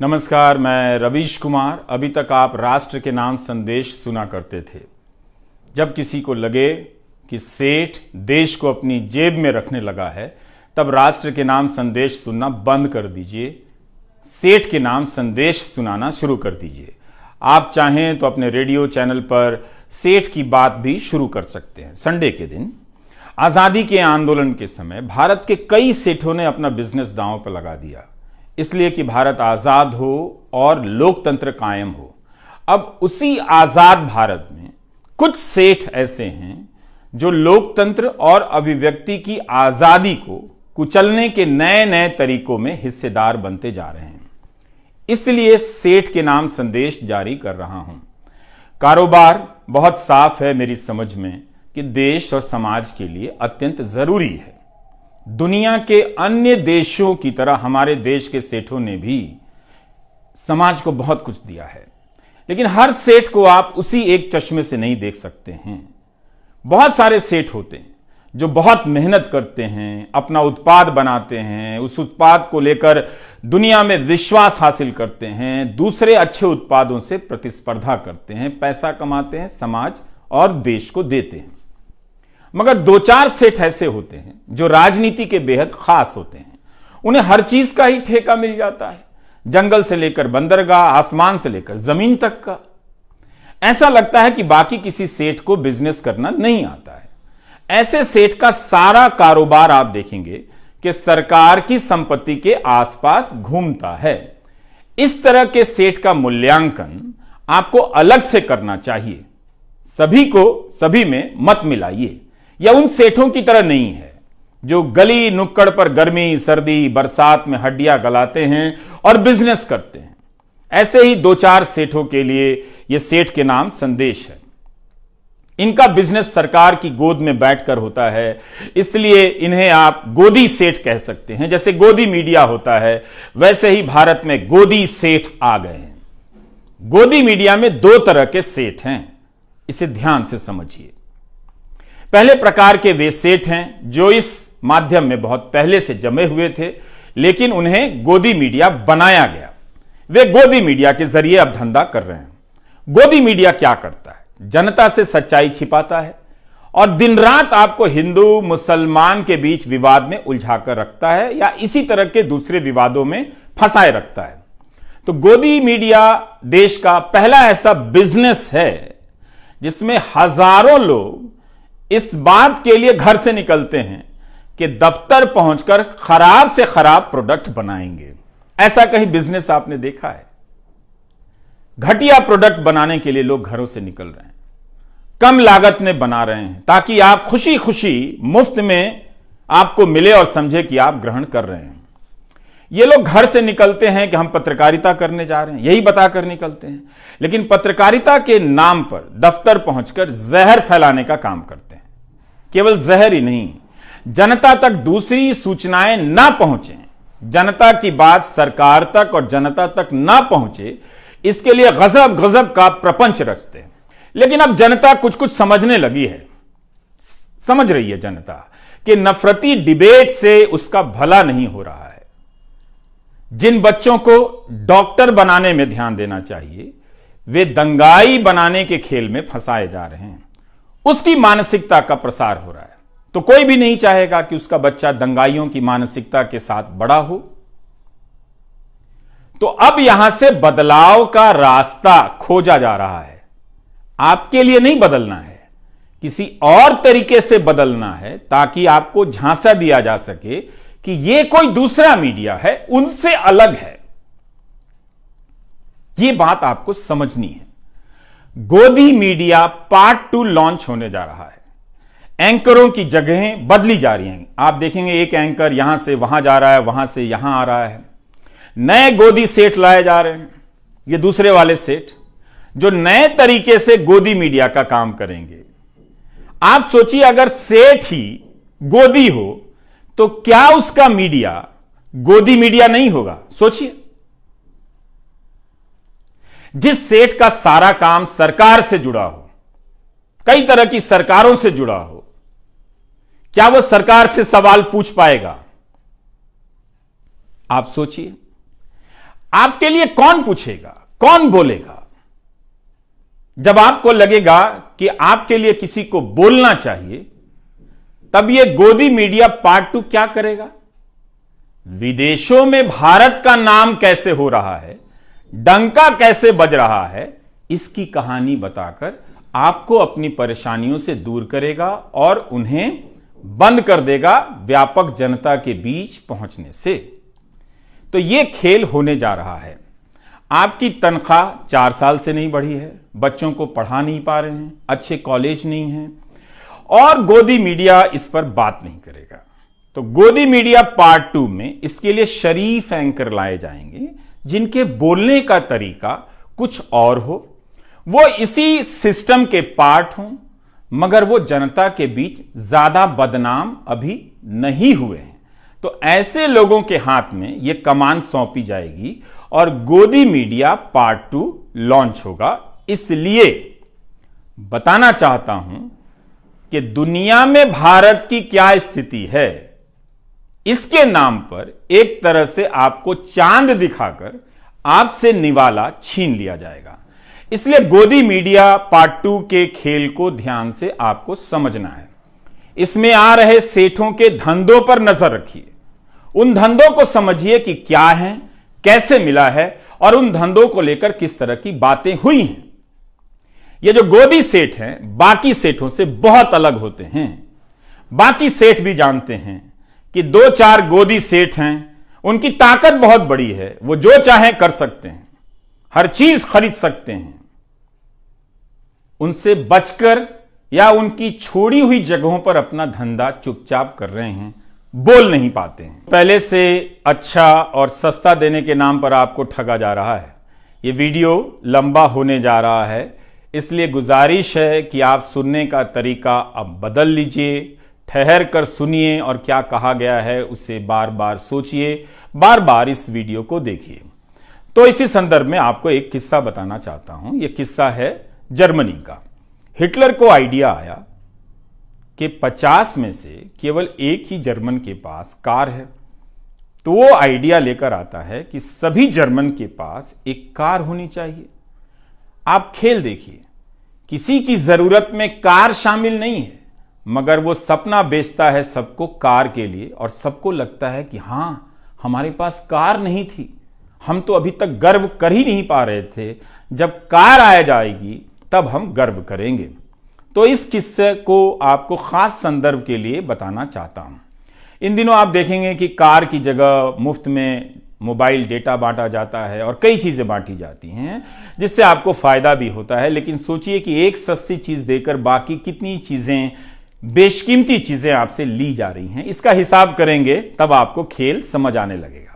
नमस्कार, मैं रवीश कुमार। अभी तक आप राष्ट्र के नाम संदेश सुना करते थे। जब किसी को लगे कि सेठ देश को अपनी जेब में रखने लगा है, तब राष्ट्र के नाम संदेश सुनना बंद कर दीजिए। सेठ के नाम संदेश सुनाना शुरू कर दीजिए। आप चाहें तो अपने रेडियो चैनल पर सेठ की बात भी शुरू कर सकते हैं। संडे के दिन आजादी के आंदोलन के समय भारत के कई सेठों ने अपना बिजनेस दांव पर लगा दिया, इसलिए कि भारत आजाद हो और लोकतंत्र कायम हो। अब उसी आजाद भारत में कुछ सेठ ऐसे हैं जो लोकतंत्र और अभिव्यक्ति की आजादी को कुचलने के नए नए तरीकों में हिस्सेदार बनते जा रहे हैं। इसलिए सेठ के नाम संदेश जारी कर रहा हूं। कारोबार बहुत साफ है मेरी समझ में कि देश और समाज के लिए अत्यंत जरूरी है। दुनिया के अन्य देशों की तरह हमारे देश के सेठों ने भी समाज को बहुत कुछ दिया है, लेकिन हर सेठ को आप उसी एक चश्मे से नहीं देख सकते हैं। बहुत सारे सेठ होते हैं जो बहुत मेहनत करते हैं, अपना उत्पाद बनाते हैं, उस उत्पाद को लेकर दुनिया में विश्वास हासिल करते हैं, दूसरे अच्छे उत्पादों से प्रतिस्पर्धा करते हैं, पैसा कमाते हैं, समाज और देश को देते हैं। मगर दो चार सेठ ऐसे होते हैं जो राजनीति के बेहद खास होते हैं। उन्हें हर चीज का ही ठेका मिल जाता है, जंगल से लेकर बंदरगाह, आसमान से लेकर जमीन तक का। ऐसा लगता है कि बाकी किसी सेठ को बिजनेस करना नहीं आता है। ऐसे सेठ का सारा कारोबार आप देखेंगे कि सरकार की संपत्ति के आसपास घूमता है। इस तरह के सेठ का मूल्यांकन आपको अलग से करना चाहिए। सभी को सभी में मत मिलाइए। यह उन सेठों की तरह नहीं है जो गली नुक्कड़ पर गर्मी सर्दी बरसात में हड्डियां गलाते हैं और बिजनेस करते हैं। ऐसे ही दो चार सेठों के लिए यह सेठ के नाम संदेश है। इनका बिजनेस सरकार की गोद में बैठकर होता है, इसलिए इन्हें आप गोदी सेठ कह सकते हैं। जैसे गोदी मीडिया होता है, वैसे ही भारत में गोदी सेठ आ गए हैं। गोदी मीडिया में दो तरह के सेठ हैं, इसे ध्यान से समझिए। पहले प्रकार के वे सेठ हैं जो इस माध्यम में बहुत पहले से जमे हुए थे, लेकिन उन्हें गोदी मीडिया बनाया गया। वे गोदी मीडिया के जरिए अब धंधा कर रहे हैं। गोदी मीडिया क्या करता है? जनता से सच्चाई छिपाता है और दिन रात आपको हिंदू मुसलमान के बीच विवाद में उलझाकर रखता है या इसी तरह के दूसरे विवादों में फंसाए रखता है। तो गोदी मीडिया देश का पहला ऐसा बिजनेस है जिसमें हजारों लोग इस बात के लिए घर से निकलते हैं कि दफ्तर पहुंचकर खराब से खराब प्रोडक्ट बनाएंगे। ऐसा कहीं बिजनेस आपने देखा है? घटिया प्रोडक्ट बनाने के लिए लोग घरों से निकल रहे हैं, कम लागत में बना रहे हैं ताकि आप खुशी खुशी मुफ्त में आपको मिले और समझे कि आप ग्रहण कर रहे हैं। ये लोग घर से निकलते हैं कि हम पत्रकारिता करने जा रहे हैं, यही बताकर निकलते हैं, लेकिन पत्रकारिता के नाम पर दफ्तर पहुंचकर जहर फैलाने का काम करते हैं। केवल जहर ही नहीं, जनता तक दूसरी सूचनाएं ना पहुंचे, जनता की बात सरकार तक और जनता तक ना पहुंचे, इसके लिए गजब गजब का प्रपंच रचते हैं। लेकिन अब जनता कुछ कुछ समझने लगी है। समझ रही है जनता कि नफरती डिबेट से उसका भला नहीं हो रहा है। जिन बच्चों को डॉक्टर बनाने में ध्यान देना चाहिए, वे दंगाई बनाने के खेल में फंसाए जा रहे हैं। उसकी मानसिकता का प्रसार हो रहा है। तो कोई भी नहीं चाहेगा कि उसका बच्चा दंगाइयों की मानसिकता के साथ बड़ा हो। तो अब यहां से बदलाव का रास्ता खोजा जा रहा है। आपके लिए नहीं बदलना है, किसी और तरीके से बदलना है ताकि आपको झांसा दिया जा सके कि यह कोई दूसरा मीडिया है, उनसे अलग है। यह बात आपको समझनी है। गोदी मीडिया पार्ट 2 लॉन्च होने जा रहा है। एंकरों की जगहें बदली जा रही हैं। आप देखेंगे एक एंकर यहां से वहां जा रहा है, वहां से यहां आ रहा है। नए गोदी सेठ लाए जा रहे हैं। ये दूसरे वाले सेठ जो नए तरीके से गोदी मीडिया का काम करेंगे। आप सोचिए, अगर सेठ ही गोदी हो तो क्या उसका मीडिया गोदी मीडिया नहीं होगा? सोचिए, जिस सेठ का सारा काम सरकार से जुड़ा हो, कई तरह की सरकारों से जुड़ा हो, क्या वो सरकार से सवाल पूछ पाएगा? आप सोचिए। आपके लिए कौन पूछेगा, कौन बोलेगा? जब आपको लगेगा कि आपके लिए किसी को बोलना चाहिए, तब यह गोदी मीडिया पार्ट 2 क्या करेगा? विदेशों में भारत का नाम कैसे हो रहा है, डंका कैसे बज रहा है, इसकी कहानी बताकर आपको अपनी परेशानियों से दूर करेगा और उन्हें बंद कर देगा व्यापक जनता के बीच पहुंचने से। तो यह खेल होने जा रहा है। आपकी तनख्वाह 4 साल से नहीं बढ़ी है, बच्चों को पढ़ा नहीं पा रहे हैं, अच्छे कॉलेज नहीं हैं, और गोदी मीडिया इस पर बात नहीं करेगा। तो गोदी मीडिया पार्ट 2 में इसके लिए शरीफ एंकर लाए जाएंगे, जिनके बोलने का तरीका कुछ और हो, वो इसी सिस्टम के पार्ट हों, मगर वो जनता के बीच ज्यादा बदनाम अभी नहीं हुए हैं। तो ऐसे लोगों के हाथ में यह कमान सौंपी जाएगी और गोदी मीडिया पार्ट 2 लॉन्च होगा। इसलिए बताना चाहता हूं कि दुनिया में भारत की क्या स्थिति है, इसके नाम पर एक तरह से आपको चांद दिखाकर आपसे निवाला छीन लिया जाएगा। इसलिए गोदी मीडिया पार्ट 2 के खेल को ध्यान से आपको समझना है। इसमें आ रहे सेठों के धंधों पर नजर रखिए, उन धंधों को समझिए कि क्या है, कैसे मिला है और उन धंधों को लेकर किस तरह की बातें हुई हैं। ये जो गोदी सेठ हैं बाकी सेठों से बहुत अलग होते हैं। बाकी सेठ भी जानते हैं कि 2-4 गोदी सेठ हैं, उनकी ताकत बहुत बड़ी है, वो जो चाहें कर सकते हैं, हर चीज खरीद सकते हैं। उनसे बचकर या उनकी छोड़ी हुई जगहों पर अपना धंधा चुपचाप कर रहे हैं, बोल नहीं पाते हैं। पहले से अच्छा और सस्ता देने के नाम पर आपको ठगा जा रहा है। यह वीडियो लंबा होने जा रहा है, इसलिए गुजारिश है कि आप सुनने का तरीका अब बदल लीजिए, ठहर कर सुनिए और क्या कहा गया है उसे बार बार सोचिए, बार बार इस वीडियो को देखिए। तो इसी संदर्भ में आपको एक किस्सा बताना चाहता हूं। यह किस्सा है जर्मनी का। हिटलर को आइडिया आया कि 50 में से केवल एक ही जर्मन के पास कार है। तो वो आइडिया लेकर आता है कि सभी जर्मन के पास एक कार होनी चाहिए। आप खेल देखिए, किसी की जरूरत में कार शामिल नहीं है, मगर वो सपना बेचता है सबको कार के लिए, और सबको लगता है कि हां, हमारे पास कार नहीं थी, हम तो अभी तक गर्व कर ही नहीं पा रहे थे, जब कार आ जाएगी तब हम गर्व करेंगे। तो इस किस्से को आपको खास संदर्भ के लिए बताना चाहता हूं। इन दिनों आप देखेंगे कि कार की जगह मुफ्त में मोबाइल डेटा बांटा जाता है और कई चीजें बांटी जाती हैं, जिससे आपको फायदा भी होता है। लेकिन सोचिए कि एक सस्ती चीज देकर बाकी कितनी चीजें, बेशकीमती चीजें आपसे ली जा रही हैं। इसका हिसाब करेंगे तब आपको खेल समझ आने लगेगा।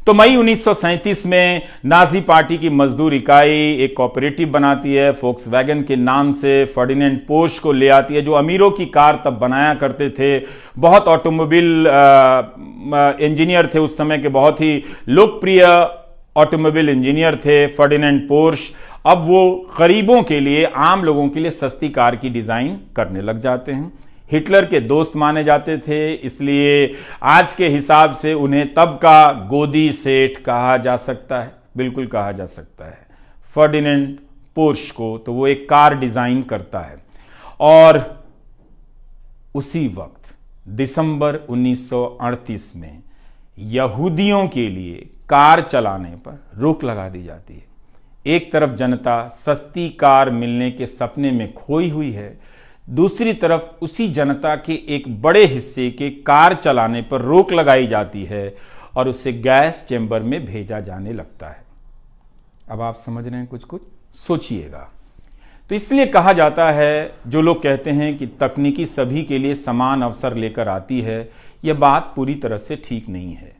तो मई 1937 में नाजी पार्टी की मजदूर इकाई एक कोऑपरेटिव बनाती है, फोक्सवैगन के नाम से फर्डिनेंड पोर्श को ले आती है, जो अमीरों की कार तब बनाया करते थे। बहुत ऑटोमोबाइल इंजीनियर थे उस समय के, बहुत ही लोकप्रिय ऑटोमोबाइल इंजीनियर थे फर्डिनेंड पोर्श। अब वो गरीबों के लिए, आम लोगों के लिए सस्ती कार की डिजाइन करने लग जाते हैं। हिटलर के दोस्त माने जाते थे, इसलिए आज के हिसाब से उन्हें तब का गोदी सेठ कहा जा सकता है, बिल्कुल कहा जा सकता है फर्डिनेंड पोर्श को। तो वो एक कार डिजाइन करता है और उसी वक्त दिसंबर 1938 में यहूदियों के लिए कार चलाने पर रोक लगा दी जाती है। एक तरफ जनता सस्ती कार मिलने के सपने में खोई हुई है, दूसरी तरफ उसी जनता के एक बड़े हिस्से के कार चलाने पर रोक लगाई जाती है और उसे गैस चेंबर में भेजा जाने लगता है। अब आप समझ रहे हैं, कुछ कुछ सोचिएगा। तो इसलिए कहा जाता है, जो लोग कहते हैं कि तकनीकी सभी के लिए समान अवसर लेकर आती है, यह बात पूरी तरह से ठीक नहीं है।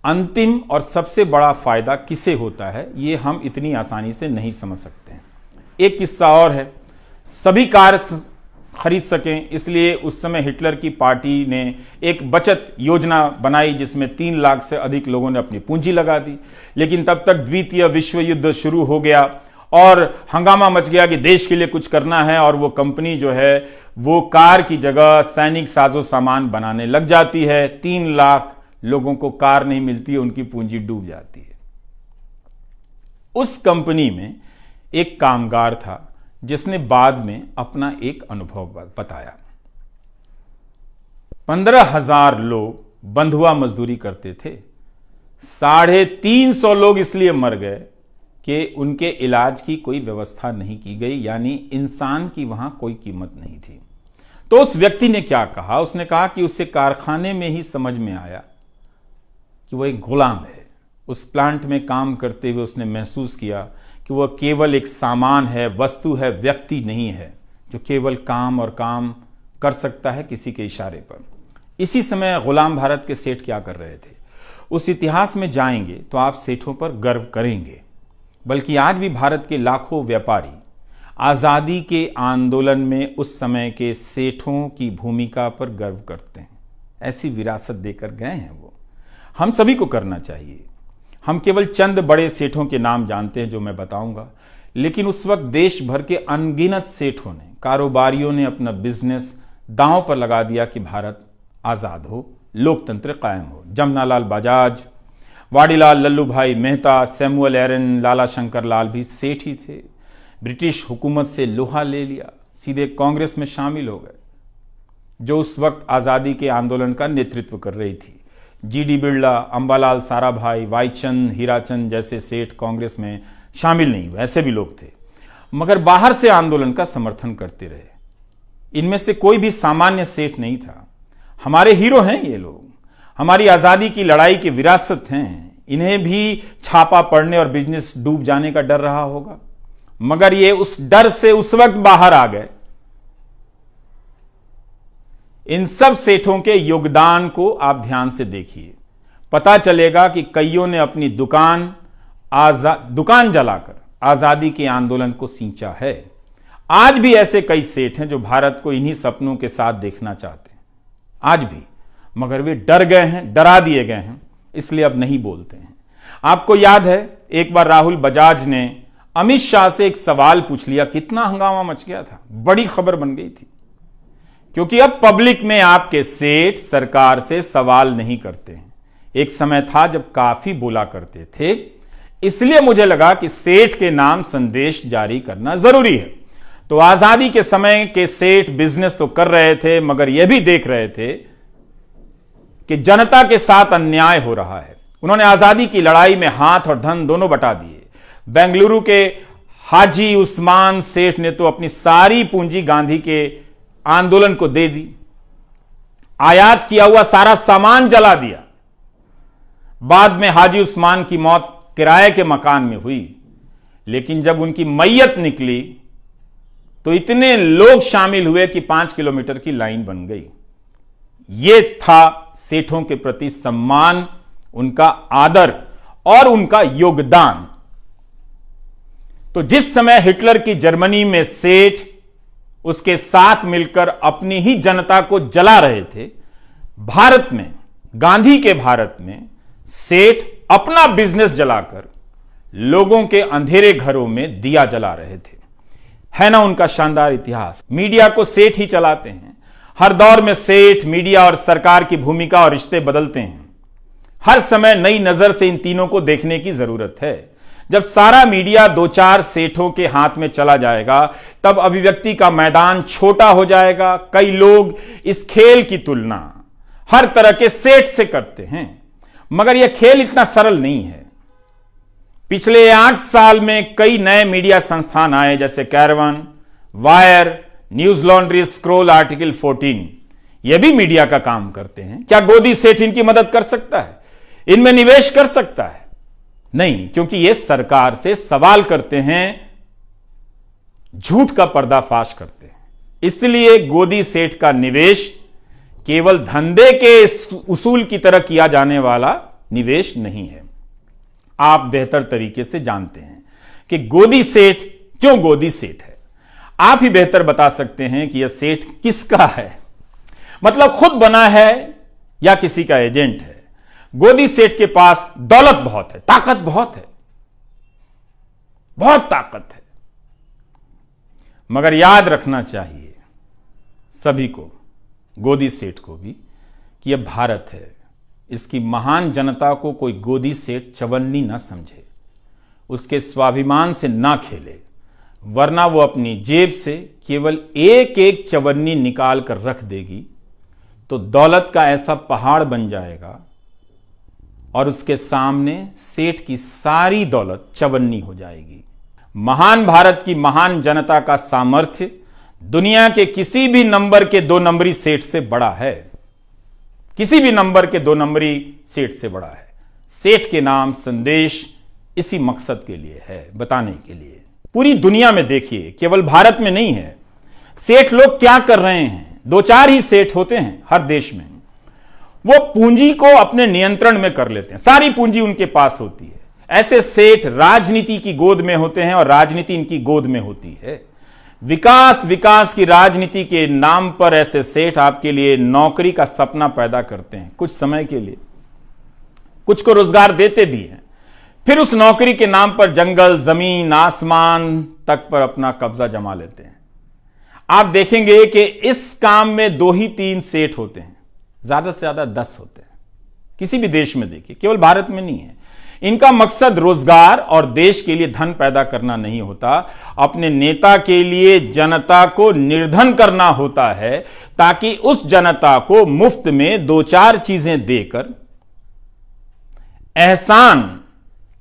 अंतिम और सबसे बड़ा फायदा किसे होता है, यह हम इतनी आसानी से नहीं समझ सकते हैं। एक किस्सा और है, सभी कार खरीद सकें, इसलिए उस समय हिटलर की पार्टी ने एक बचत योजना बनाई, जिसमें 3 लाख से अधिक लोगों ने अपनी पूंजी लगा दी। लेकिन तब तक द्वितीय विश्व युद्ध शुरू हो गया और हंगामा मच गया कि देश के लिए कुछ करना है, और वो कंपनी जो है वो कार की जगह सैनिक साजो सामान बनाने लग जाती है। 3 लाख लोगों को कार नहीं मिलती है, उनकी पूंजी डूब जाती है। उस कंपनी में एक कामगार था जिसने बाद में अपना एक अनुभव बताया। 15,000 लोग बंधुआ मजदूरी करते थे। 350 लोग इसलिए मर गए कि उनके इलाज की कोई व्यवस्था नहीं की गई, यानी इंसान की वहां कोई कीमत नहीं थी। तो उस व्यक्ति ने क्या कहा? उसने कहा कि उसे कारखाने में ही समझ में आया कि वह एक गुलाम है। उस प्लांट में काम करते हुए उसने महसूस किया कि वह केवल एक सामान है, वस्तु है, व्यक्ति नहीं है जो केवल काम और काम कर सकता है किसी के इशारे पर। इसी समय गुलाम भारत के सेठ क्या कर रहे थे? उस इतिहास में जाएंगे तो आप सेठों पर गर्व करेंगे। बल्कि आज भी भारत के लाखों व्यापारी आजादी के आंदोलन में उस समय के सेठों की भूमिका पर गर्व करते हैं। ऐसी विरासत देकर गए हैं वो। हम सभी को करना चाहिए। हम केवल चंद बड़े सेठों के नाम जानते हैं जो मैं बताऊंगा, लेकिन उस वक्त देश भर के अनगिनत सेठों ने, कारोबारियों ने अपना बिजनेस दांव पर लगा दिया कि भारत आजाद हो, लोकतंत्र कायम हो। जमनालाल बजाज, वाडीलाल लल्लू भाई मेहता, सैमुअल एरन, लाला शंकर लाल भी सेठ ही थे। ब्रिटिश हुकूमत से लोहा ले लिया, सीधे कांग्रेस में शामिल हो गए जो उस वक्त आजादी के आंदोलन का नेतृत्व कर रही थी। जीडी बिरला, अंबालाल साराभाई, वाईचंद, हीराचंद जैसे सेठ कांग्रेस में शामिल नहीं हुए, ऐसे भी लोग थे, मगर बाहर से आंदोलन का समर्थन करते रहे। इनमें से कोई भी सामान्य सेठ नहीं था। हमारे हीरो हैं ये लोग, हमारी आजादी की लड़ाई की विरासत हैं। इन्हें भी छापा पड़ने और बिजनेस डूब जाने का डर रहा होगा, मगर ये उस डर से उस वक्त बाहर आ गए। इन सब सेठों के योगदान को आप ध्यान से देखिए, पता चलेगा कि कईयों ने अपनी दुकान जलाकर आजादी के आंदोलन को सींचा है। आज भी ऐसे कई सेठ हैं जो भारत को इन्हीं सपनों के साथ देखना चाहते हैं, आज भी, मगर वे डर गए हैं, डरा दिए गए हैं, इसलिए अब नहीं बोलते हैं। आपको याद है एक बार राहुल बजाज ने अमित शाह से एक सवाल पूछ लिया, कितना हंगामा मच गया था, बड़ी खबर बन गई थी, क्योंकि अब पब्लिक में आपके सेठ सरकार से सवाल नहीं करते हैं। एक समय था जब काफी बोला करते थे, इसलिए मुझे लगा कि सेठ के नाम संदेश जारी करना जरूरी है। तो आजादी के समय के सेठ बिजनेस तो कर रहे थे, मगर यह भी देख रहे थे कि जनता के साथ अन्याय हो रहा है। उन्होंने आजादी की लड़ाई में हाथ और धन दोनों बटा दिए। बेंगलुरु के हाजी उस्मान सेठ ने तो अपनी सारी पूंजी गांधी के आंदोलन को दे दी, आयात किया हुआ सारा सामान जला दिया। बाद में हाजी उस्मान की मौत किराए के मकान में हुई, लेकिन जब उनकी मैयत निकली तो इतने लोग शामिल हुए कि 5 किलोमीटर की लाइन बन गई। यह था सेठों के प्रति सम्मान, उनका आदर और उनका योगदान। तो जिस समय हिटलर की जर्मनी में सेठ उसके साथ मिलकर अपनी ही जनता को जला रहे थे, भारत में, गांधी के भारत में सेठ अपना बिजनेस जलाकर लोगों के अंधेरे घरों में दिया जला रहे थे। है ना उनका शानदार इतिहास। मीडिया को सेठ ही चलाते हैं। हर दौर में सेठ, मीडिया और सरकार की भूमिका और रिश्ते बदलते हैं। हर समय नई नजर से इन तीनों को देखने की जरूरत है। जब सारा मीडिया 2-4 सेठों के हाथ में चला जाएगा, तब अभिव्यक्ति का मैदान छोटा हो जाएगा। कई लोग इस खेल की तुलना हर तरह के सेठ से करते हैं, मगर यह खेल इतना सरल नहीं है। पिछले 8 साल में कई नए मीडिया संस्थान आए, जैसे caravan, wire, news laundry, scroll, article 14। यह भी मीडिया का काम करते हैं। क्या गोदी सेठ इनकी मदद कर सकता है? इनमें निवेश कर सकता है? नहीं, क्योंकि ये सरकार से सवाल करते हैं, झूठ का पर्दाफाश करते हैं। इसलिए गोदी सेठ का निवेश केवल धंधे के उसूल की तरह किया जाने वाला निवेश नहीं है। आप बेहतर तरीके से जानते हैं कि गोदी सेठ क्यों गोदी सेठ है। आप ही बेहतर बता सकते हैं कि यह सेठ किसका है, मतलब खुद बना है या किसी का एजेंट है। गोदी सेठ के पास दौलत बहुत है, ताकत बहुत है, बहुत ताकत है, मगर याद रखना चाहिए सभी को, गोदी सेठ को भी, कि यह भारत है। इसकी महान जनता को कोई गोदी सेठ चवन्नी ना समझे। उसके स्वाभिमान से ना खेले, वरना वो अपनी जेब से केवल एक एक चवन्नी निकाल कर रख देगी तो दौलत का ऐसा पहाड़ बन जाएगा और उसके सामने सेठ की सारी दौलत चवन्नी हो जाएगी। महान भारत की महान जनता का सामर्थ्य दुनिया के किसी भी नंबर के 2 नंबरी सेठ से बड़ा है, किसी भी नंबर के 2 नंबरी सेठ से बड़ा है। सेठ के नाम संदेश इसी मकसद के लिए है, बताने के लिए। पूरी दुनिया में देखिए, केवल भारत में नहीं है, सेठ लोग क्या कर रहे हैं। 2-4 ही सेठ होते हैं हर देश में, वो पूंजी को अपने नियंत्रण में कर लेते हैं, सारी पूंजी उनके पास होती है। ऐसे सेठ राजनीति की गोद में होते हैं और राजनीति इनकी गोद में होती है। विकास विकास की राजनीति के नाम पर ऐसे सेठ आपके लिए नौकरी का सपना पैदा करते हैं, कुछ समय के लिए, कुछ को रोजगार देते भी हैं, फिर उस नौकरी के नाम पर जंगल, जमीन, आसमान तक पर अपना कब्जा जमा लेते हैं। आप देखेंगे कि इस काम में 2 ही 3 सेठ होते हैं, ज्यादा से ज्यादा 10 होते हैं। किसी भी देश में देखिए, केवल भारत में नहीं है। इनका मकसद रोजगार और देश के लिए धन पैदा करना नहीं होता, अपने नेता के लिए जनता को निर्धन करना होता है, ताकि उस जनता को मुफ्त में 2-4 चीजें देकर एहसान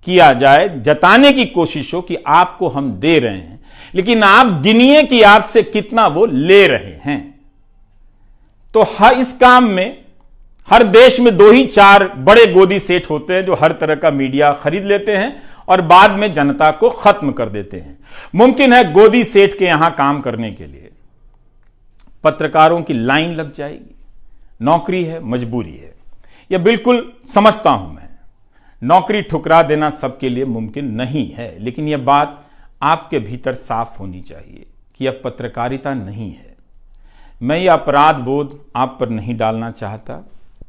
किया जाए, जताने की कोशिश हो कि आपको हम दे रहे हैं, लेकिन आप गिनिए कि आपसे कितना वो ले रहे हैं। तो इस काम में हर देश में 2 ही 4 बड़े गोदी सेठ होते हैं जो हर तरह का मीडिया खरीद लेते हैं और बाद में जनता को खत्म कर देते हैं। मुमकिन है गोदी सेठ के यहां काम करने के लिए पत्रकारों की लाइन लग जाएगी। नौकरी है, मजबूरी है, यह बिल्कुल समझता हूं मैं। नौकरी ठुकरा देना सबके लिए मुमकिन नहीं है, लेकिन यह बात आपके भीतर साफ होनी चाहिए कि यह पत्रकारिता नहीं है। मैं यह अपराध बोध आप पर नहीं डालना चाहता,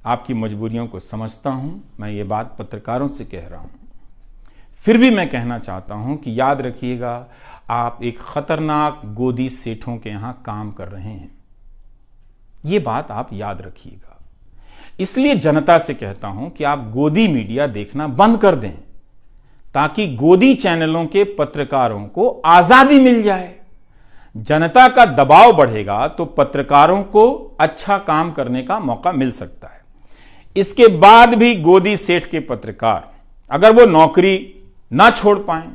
आपकी मजबूरियों को समझता हूं। मैं ये बात पत्रकारों से कह रहा हूं, फिर भी मैं कहना चाहता हूं कि याद रखिएगा, आप एक खतरनाक गोदी सेठों के यहां काम कर रहे हैं। ये बात आप याद रखिएगा। इसलिए जनता से कहता हूं कि आप गोदी मीडिया देखना बंद कर दें, ताकि गोदी चैनलों के पत्रकारों को आजादी मिल जाए। जनता का दबाव बढ़ेगा तो पत्रकारों को अच्छा काम करने का मौका मिल सकता है। इसके बाद भी गोदी सेठ के पत्रकार अगर वो नौकरी ना छोड़ पाए,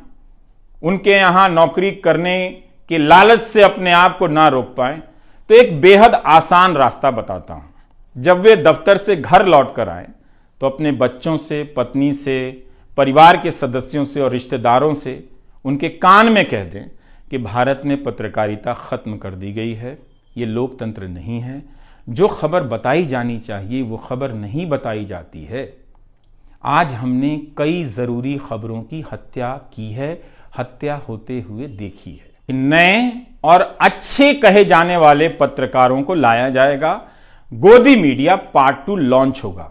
उनके यहां नौकरी करने के लालच से अपने आप को ना रोक पाए, तो एक बेहद आसान रास्ता बताता हूं। जब वे दफ्तर से घर लौट कर आए तो अपने बच्चों से, पत्नी से, परिवार के सदस्यों से और रिश्तेदारों से उनके कान में कह दें कि भारत में पत्रकारिता खत्म कर दी गई है, ये लोकतंत्र नहीं है, जो खबर बताई जानी चाहिए वो खबर नहीं बताई जाती है। आज हमने कई जरूरी खबरों की हत्या की है, हत्या होते हुए देखी है। नए और अच्छे कहे जाने वाले पत्रकारों को लाया जाएगा, गोदी मीडिया पार्ट 2 लॉन्च होगा।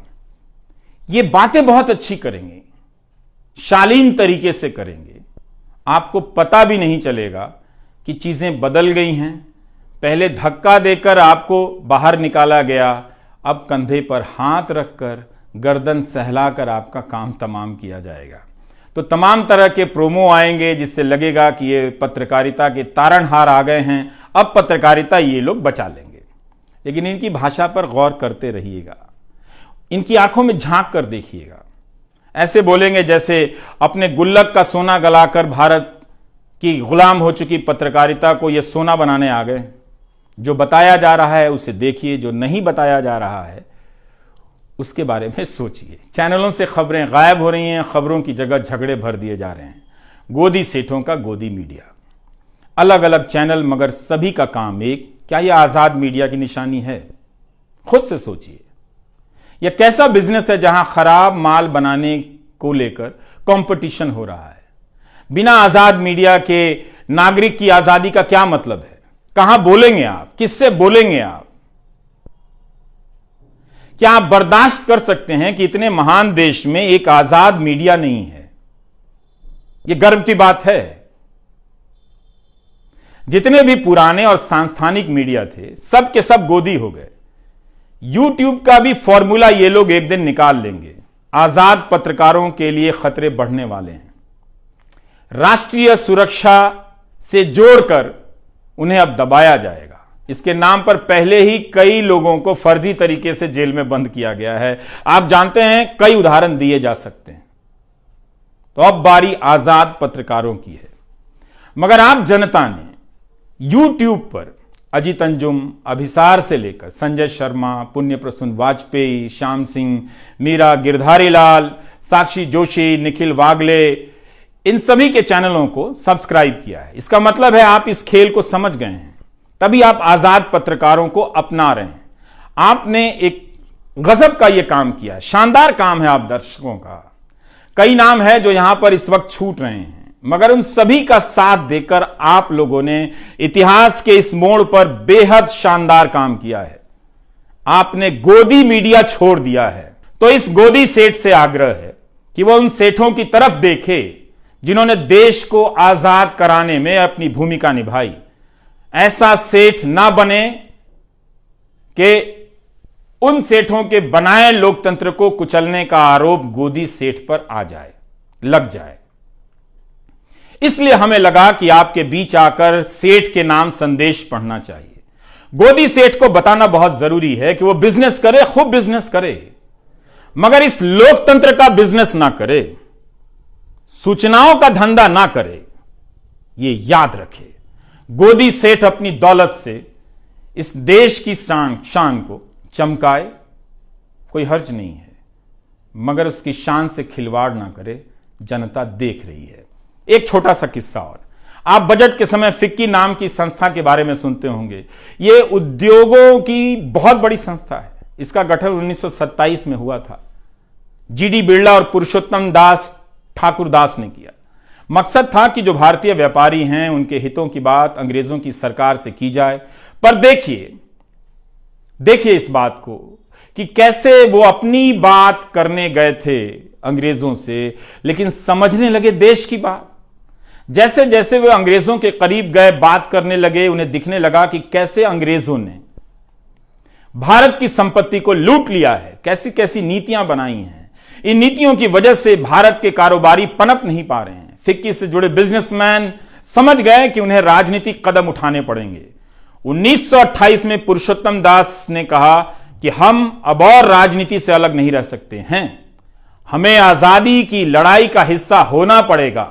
ये बातें बहुत अच्छी करेंगे, शालीन तरीके से करेंगे, आपको पता भी नहीं चलेगा कि चीजें बदल गई हैं। पहले धक्का देकर आपको बाहर निकाला गया, अब कंधे पर हाथ रखकर, गर्दन सहलाकर आपका काम तमाम किया जाएगा। तो तमाम तरह के प्रोमो आएंगे जिससे लगेगा कि ये पत्रकारिता के तारणहार आ गए हैं, अब पत्रकारिता ये लोग बचा लेंगे। लेकिन इनकी भाषा पर गौर करते रहिएगा, इनकी आंखों में झांक कर देखिएगा। ऐसे बोलेंगे जैसे अपने गुल्लक का सोना गलाकर भारत की गुलाम हो चुकी पत्रकारिता को ये सोना बनाने आ गए। जो बताया जा रहा है उसे देखिए, जो नहीं बताया जा रहा है उसके बारे में सोचिए। चैनलों से खबरें गायब हो रही हैं, खबरों की जगह झगड़े भर दिए जा रहे हैं। गोदी सेठों का गोदी मीडिया, अलग अलग चैनल मगर सभी का काम एक। क्या यह आजाद मीडिया की निशानी है? खुद से सोचिए। यह कैसा बिजनेस है जहां खराब माल बनाने को लेकर कंपटीशन हो रहा है? बिना आजाद मीडिया के नागरिक की आजादी का क्या मतलब है? कहां बोलेंगे आप? किससे बोलेंगे आप? क्या आप बर्दाश्त कर सकते हैं कि इतने महान देश में एक आजाद मीडिया नहीं है? यह गर्व की बात है। जितने भी पुराने और सांस्थानिक मीडिया थे सब के सब गोदी हो गए। यूट्यूब का भी फॉर्मूला ये लोग एक दिन निकाल लेंगे। आजाद पत्रकारों के लिए खतरे बढ़ने वाले हैं। राष्ट्रीय सुरक्षा से जोड़कर उन्हें अब दबाया जाएगा। इसके नाम पर पहले ही कई लोगों को फर्जी तरीके से जेल में बंद किया गया है। आप जानते हैं, कई उदाहरण दिए जा सकते हैं। तो अब बारी आजाद पत्रकारों की है। मगर आप जनता ने YouTube पर अजीत अंजुम, अभिसार से लेकर संजय शर्मा, पुण्य प्रसून वाजपेयी, श्याम सिंह मीरा, गिरधारी लाल, साक्षी जोशी, निखिल वागले, इन सभी के चैनलों को सब्सक्राइब किया है। इसका मतलब है आप इस खेल को समझ गए हैं, तभी आप आजाद पत्रकारों को अपना रहे हैं। आपने एक गजब का यह काम किया, शानदार काम है आप दर्शकों का। कई नाम है जो यहां पर इस वक्त छूट रहे हैं, मगर उन सभी का साथ देकर आप लोगों ने इतिहास के इस मोड़ पर बेहद शानदार काम किया है। आपने गोदी मीडिया छोड़ दिया है। तो इस गोदी सेठ से आग्रह है कि वह उन सेठों की तरफ देखे जिन्होंने देश को आजाद कराने में अपनी भूमिका निभाई। ऐसा सेठ ना बने कि उन सेठों के बनाए लोकतंत्र को कुचलने का आरोप गोदी सेठ पर आ जाए, लग जाए। इसलिए हमें लगा कि आपके बीच आकर सेठ के नाम संदेश पढ़ना चाहिए। गोदी सेठ को बताना बहुत जरूरी है कि वो बिजनेस करे, खूब बिजनेस करे, मगर इस लोकतंत्र का बिजनेस ना करे, सूचनाओं का धंधा ना करे। ये याद रखे, गोदी सेठ अपनी दौलत से इस देश की शान को चमकाए, कोई हर्ज नहीं है, मगर उसकी शान से खिलवाड़ ना करे। जनता देख रही है। एक छोटा सा किस्सा और, आप बजट के समय फिक्की नाम की संस्था के बारे में सुनते होंगे। यह उद्योगों की बहुत बड़ी संस्था है। इसका गठन 1927 में हुआ था। जीडी बिरला और पुरुषोत्तम दास ठाकुर दास ने किया। मकसद था कि जो भारतीय व्यापारी हैं उनके हितों की बात अंग्रेजों की सरकार से की जाए। पर देखिए इस बात को कि कैसे वो अपनी बात करने गए थे अंग्रेजों से, लेकिन समझने लगे देश की बात। जैसे जैसे वे अंग्रेजों के करीब गए, बात करने लगे, उन्हें दिखने लगा कि कैसे अंग्रेजों ने भारत की संपत्ति को लूट लिया है, कैसी कैसी नीतियां बनाई हैं। इन नीतियों की वजह से भारत के कारोबारी पनप नहीं पा रहे हैं। फिक्की से जुड़े बिजनेसमैन समझ गए कि उन्हें राजनीतिक कदम उठाने पड़ेंगे। 1928 में पुरुषोत्तम दास ने कहा कि हम अब और राजनीति से अलग नहीं रह सकते हैं, हमें आजादी की लड़ाई का हिस्सा होना पड़ेगा।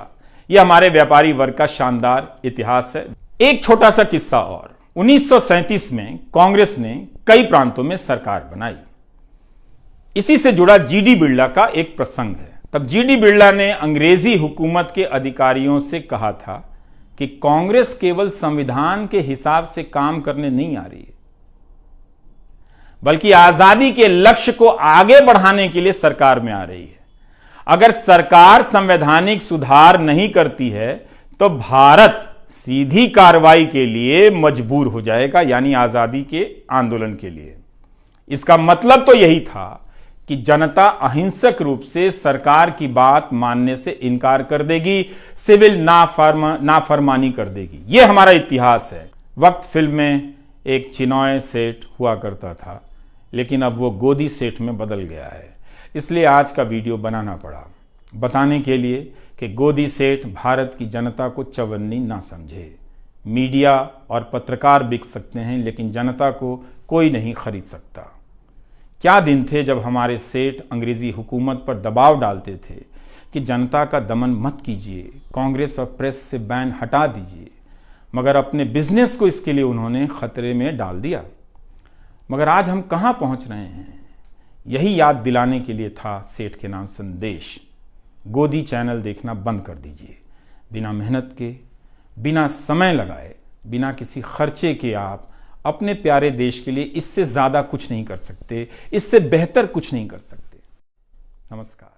यह हमारे व्यापारी वर्ग का शानदार इतिहास है। एक छोटा सा किस्सा और, 1937 में कांग्रेस ने कई प्रांतों में सरकार बनाई। इसी से जुड़ा जीडी बिरला का एक प्रसंग है। तब जीडी बिरला ने अंग्रेजी हुकूमत के अधिकारियों से कहा था कि कांग्रेस केवल संविधान के हिसाब से काम करने नहीं आ रही है, बल्कि आजादी के लक्ष्य को आगे बढ़ाने के लिए सरकार में आ रही है। अगर सरकार संवैधानिक सुधार नहीं करती है तो भारत सीधी कार्रवाई के लिए मजबूर हो जाएगा, यानी आजादी के आंदोलन के लिए। इसका मतलब तो यही था कि जनता अहिंसक रूप से सरकार की बात मानने से इनकार कर देगी, सिविल नाफरमानी कर देगी। यह हमारा इतिहास है। वक्त फिल्म में एक चिनॉय सेठ हुआ करता था, लेकिन अब वो गोदी सेठ में बदल गया है। इसलिए आज का वीडियो बनाना पड़ा, बताने के लिए कि गोदी सेठ भारत की जनता को चवन्नी ना समझे। मीडिया और पत्रकार बिक सकते हैं, लेकिन जनता को कोई नहीं खरीद सकता। क्या दिन थे जब हमारे सेठ अंग्रेजी हुकूमत पर दबाव डालते थे कि जनता का दमन मत कीजिए, कांग्रेस और प्रेस से बैन हटा दीजिए, मगर अपने बिजनेस को इसके लिए उन्होंने खतरे में डाल दिया। मगर आज हम कहां पहुंच रहे हैं, यही याद दिलाने के लिए था सेठ के नाम संदेश। गोदी चैनल देखना बंद कर दीजिए। बिना मेहनत के, बिना समय लगाए, बिना किसी खर्चे के आप अपने प्यारे देश के लिए इससे ज्यादा कुछ नहीं कर सकते, इससे बेहतर कुछ नहीं कर सकते। नमस्कार।